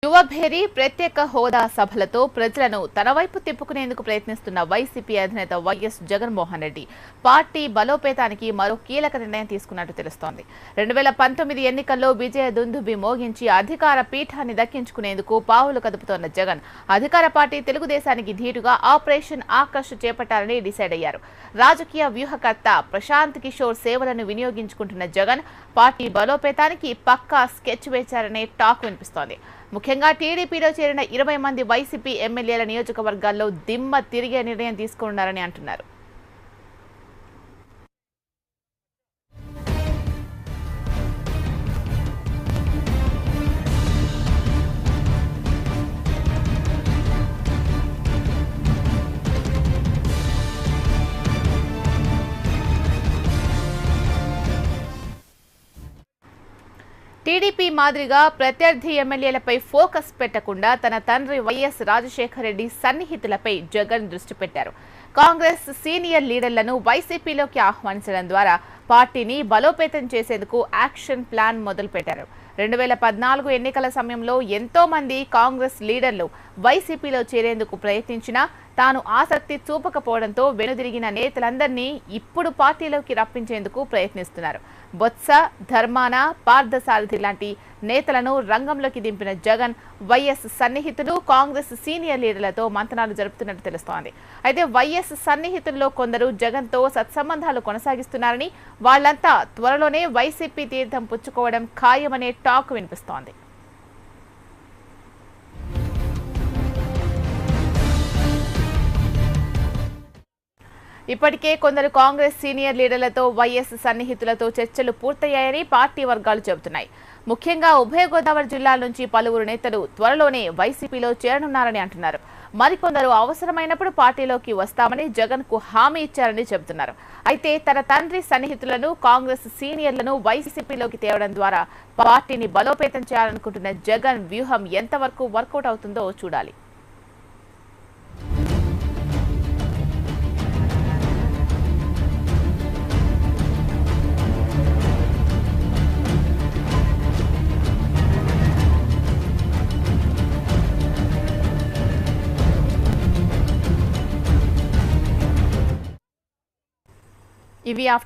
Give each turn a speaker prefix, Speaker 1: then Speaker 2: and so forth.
Speaker 1: యువభేరి ప్రత్యేక హోదా సభలతో ప్రజలను తన వైపు తిప్పుకునేందుకు ప్రయత్నిస్తున్న వైసీపీ అధినేత వైఎస్ జగన్మోహన్ రెడ్డి పార్టీ బలోపేతానికి మరో కీలక నిర్ణయం తీసుకున్నట్టు తెలుస్తోంది. 2019 ఎన్నికల్లో విజయ దుందుబి మోగించి అధికార పీఠాన్ని దక్కించుకునేందుకు పావులు కదుపుతోన్న జగన్ అధికార పార్టీ తెలుగుదేశానికి ధీటుగా ఆపరేషన్ ఆకర్ష్ చేపట్టాలని డిసైడ్ అయ్యారు. రాజకీయ వ్యూహకర్త ప్రశాంత్ కిషోర్ సేవలను వినియోగించుకుంటున్న జగన్ పార్టీ బలోపేతానికి పక్కా స్కెచ్ వేశారనే టాక్ వినిపిస్తోంది. ముఖ్యంగా టీడీపీలో చేరిన 20 మంది వైసీపీ ఎమ్మెల్యేల నియోజకవర్గాల్లో దిమ్మ తిరిగే నిర్ణయం తీసుకున్నారని అంటున్నారు. టీడీపీ మాదిరిగా ప్రత్యర్థి ఎమ్మెల్యేలపై ఫోకస్ పెట్టకుండా తన తండ్రి వైఎస్ రాజశేఖర రెడ్డి సన్నిహితులపై జగన్ దృష్టి పెట్టారు. కాంగ్రెస్ సీనియర్ లీడర్లను వైసీపీలోకి ఆహ్వానించడం ద్వారా పార్టీని బలోపేతం చేసేందుకు యాక్షన్ ప్లాన్ మొదలుపెట్టారు. 2014 ఎన్నికల సమయంలో ఎంతో మంది కాంగ్రెస్ లీడర్లు వైసీపీలో చేరేందుకు ప్రయత్నించినా తాను ఆసక్తి చూపకపోవడంతో వెనుదిరిగిన నేతలందరినీ ఇప్పుడు పార్టీలోకి రప్పించేందుకు ప్రయత్నిస్తున్నారు. బొత్స, ధర్మాన, పార్థసారథి లాంటి నేతలను రంగంలోకి దింపిన జగన్ వైఎస్ సన్నిహితులు కాంగ్రెస్ సీనియర్ లీడర్లతో మంతనాలు జరుపుతున్నట్టు తెలుస్తోంది. అయితే వైఎస్ సన్నిహితుల్లో కొందరు జగన్తో సత్సంబంధాలు కొనసాగిస్తున్నారని, వాళ్లంతా త్వరలోనే వైసీపీ తీర్థం పుచ్చుకోవడం ఖాయమనే టాక్ వినిపిస్తోంది. ఇప్పటికే కొందరు కాంగ్రెస్ సీనియర్ లీడర్లతో వైఎస్ సన్నిహితులతో చర్చలు పూర్తయ్యాయని పార్టీ వర్గాలు చెబుతున్నాయి. ముఖ్యంగా ఉభయ గోదావరి జిల్లాల నుంచి పలువురు నేతలు త్వరలోనే వైసీపీలో చేరనున్నారని అంటున్నారు. మరికొందరు అవసరమైనప్పుడు పార్టీలోకి వస్తామని జగన్ కు హామీ ఇచ్చారని చెబుతున్నారు. అయితే తన తండ్రి సన్నిహితులను కాంగ్రెస్ సీనియర్లను వైసీపీలోకి తేవడం ద్వారా పార్టీని బలోపేతం చేయాలనుకుంటున్న జగన్ వ్యూహం ఎంతవరకు వర్కౌట్ అవుతుందో చూడాలి. ఇవి